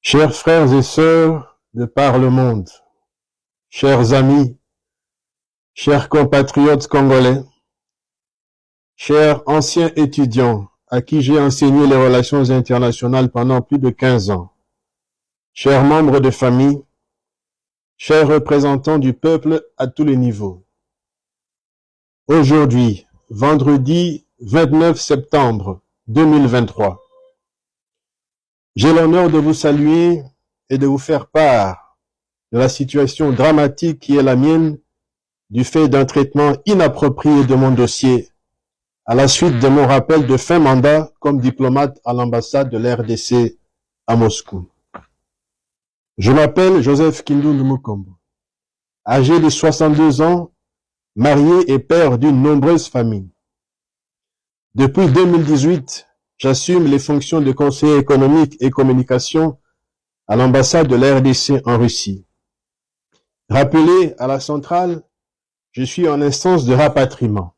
Chers frères et sœurs de par le monde, chers amis, chers compatriotes congolais, chers anciens étudiants à qui j'ai enseigné les relations internationales pendant plus de 15 ans, chers membres de famille, chers représentants du peuple à tous les niveaux. Aujourd'hui, vendredi 29 septembre 2023, j'ai l'honneur de vous saluer et de vous faire part de la situation dramatique qui est la mienne du fait d'un traitement inapproprié de mon dossier à la suite de mon rappel de fin mandat comme diplomate à l'ambassade de l'RDC à Moscou. Je m'appelle Joseph Kindundu Mukombo, âgé de 62 ans, marié et père d'une nombreuse famille. Depuis 2018, j'assume les fonctions de conseiller économique et communication à l'ambassade de l'RDC en Russie. Rappelé à la centrale, je suis en instance de rapatriement.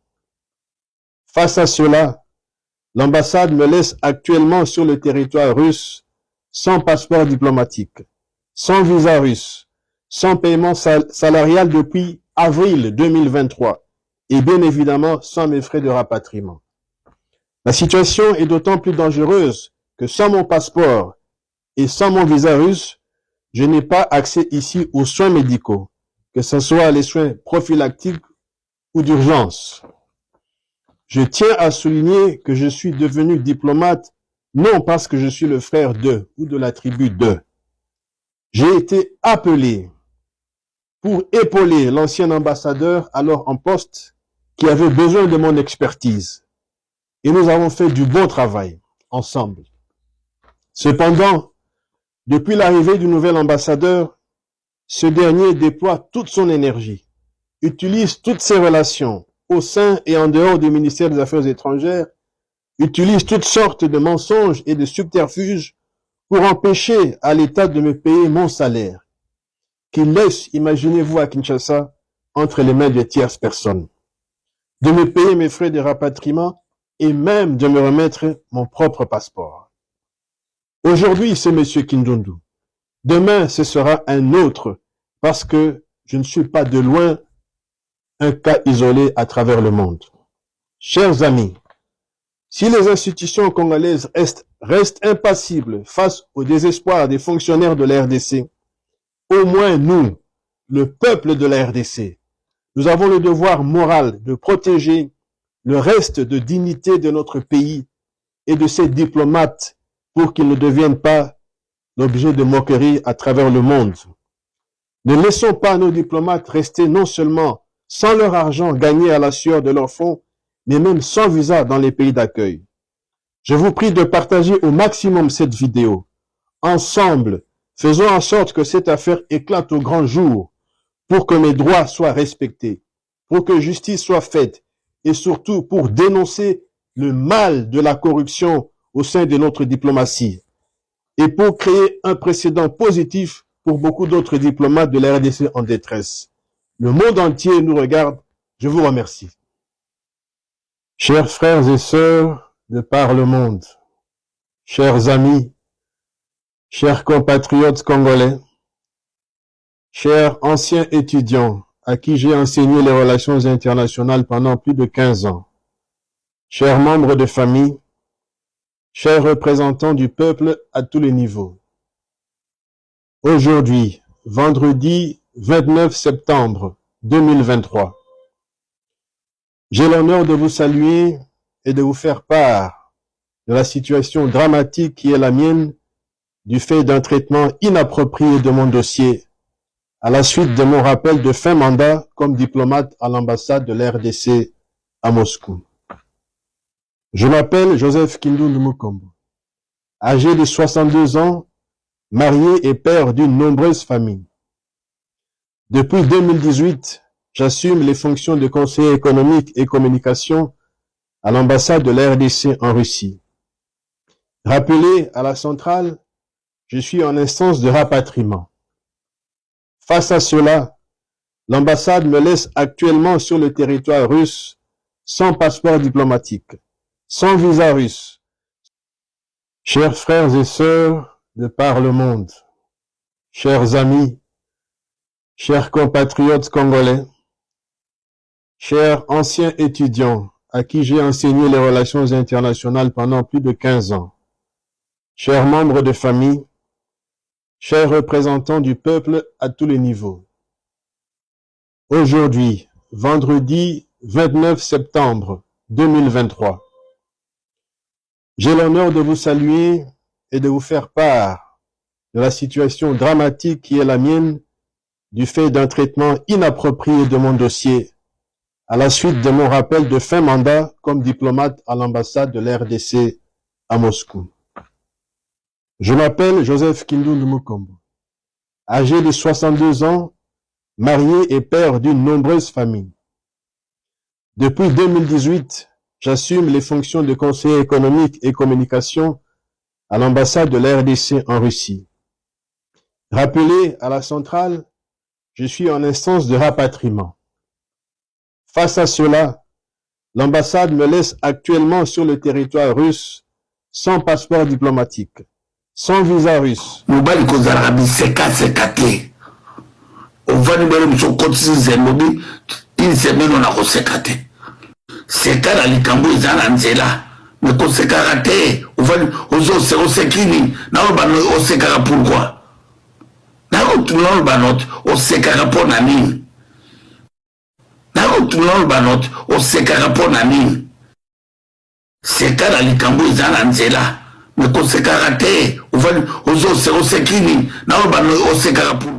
Face à cela, l'ambassade me laisse actuellement sur le territoire russe sans passeport diplomatique, sans visa russe, sans paiement salarial depuis avril 2023 et bien évidemment sans mes frais de rapatriement. La situation est d'autant plus dangereuse que sans mon passeport et sans mon visa russe, je n'ai pas accès ici aux soins médicaux, que ce soit les soins prophylactiques ou d'urgence. Je tiens à souligner que je suis devenu diplomate non parce que je suis le frère d'eux ou de la tribu d'eux. J'ai été appelé pour épauler l'ancien ambassadeur alors en poste qui avait besoin de mon expertise. Et nous avons fait du bon travail ensemble. Cependant, depuis l'arrivée du nouvel ambassadeur, ce dernier déploie toute son énergie, utilise toutes ses relations au sein et en dehors du ministère des Affaires étrangères, utilise toutes sortes de mensonges et de subterfuges pour empêcher à l'État de me payer mon salaire, qu'il laisse, imaginez-vous à Kinshasa, entre les mains de tierces personnes, de me payer mes frais de rapatriement et même de me remettre mon propre passeport. Aujourd'hui, c'est M. Kindundu. Demain, ce sera un autre, parce que je ne suis pas de loin un cas isolé à travers le monde. Chers amis, si les institutions congolaises restent impassibles face au désespoir des fonctionnaires de la RDC, au moins nous, le peuple de la RDC, nous avons le devoir moral de protéger le reste de dignité de notre pays et de ses diplomates pour qu'ils ne deviennent pas l'objet de moqueries à travers le monde. Ne laissons pas nos diplomates rester non seulement sans leur argent gagné à la sueur de leur front, mais même sans visa dans les pays d'accueil. Je vous prie de partager au maximum cette vidéo. Ensemble, faisons en sorte que cette affaire éclate au grand jour pour que mes droits soient respectés, pour que justice soit faite et surtout pour dénoncer le mal de la corruption au sein de notre diplomatie et pour créer un précédent positif pour beaucoup d'autres diplomates de la RDC en détresse. Le monde entier nous regarde. Je vous remercie. Chers frères et sœurs de par le monde, chers amis, chers compatriotes congolais, chers anciens étudiants à qui j'ai enseigné les relations internationales pendant plus de 15 ans, chers membres de famille, chers représentants du peuple à tous les niveaux. Aujourd'hui, vendredi 29 septembre 2023, j'ai l'honneur de vous saluer et de vous faire part de la situation dramatique qui est la mienne du fait d'un traitement inapproprié de mon dossier à la suite de mon rappel de fin mandat comme diplomate à l'ambassade de l'RDC à Moscou. Je m'appelle Joseph Kindundu Mukombo, âgé de 62 ans, marié et père d'une nombreuse famille. Depuis 2018, j'assume les fonctions de conseiller économique et communication à l'ambassade de l'RDC en Russie. Rappelé à la centrale, je suis en instance de rapatriement. Face à cela, l'ambassade me laisse actuellement sur le territoire russe sans passeport diplomatique, sans visa russe. Chers frères et sœurs de par le monde, chers amis, chers compatriotes congolais, chers anciens étudiants à qui j'ai enseigné les relations internationales pendant plus de 15 ans, chers membres de famille, chers représentants du peuple à tous les niveaux. Aujourd'hui, vendredi 29 septembre 2023, j'ai l'honneur de vous saluer et de vous faire part de la situation dramatique qui est la mienne du fait d'un traitement inapproprié de mon dossier à la suite de mon rappel de fin mandat comme diplomate à l'ambassade de l'RDC à Moscou. Je m'appelle Joseph Kindundu Mukombo, âgé de 62 ans, marié et père d'une nombreuse famille. Depuis 2018, j'assume les fonctions de conseiller économique et communication à l'ambassade de l'RDC en Russie. Rappelé à la centrale, je suis en instance de rapatriement. Face à cela, l'ambassade me laisse actuellement sur le territoire russe sans passeport diplomatique, sans visa russe. Seka na likambo izana nzela me kosekaka te osekini naolobana osekaka pourquoi naolobana osekaka mpo na nini naolobana osekaka mpo na nini seka na likambo izana nzela me kosekaka te osekini naolobana osekaka pourquoi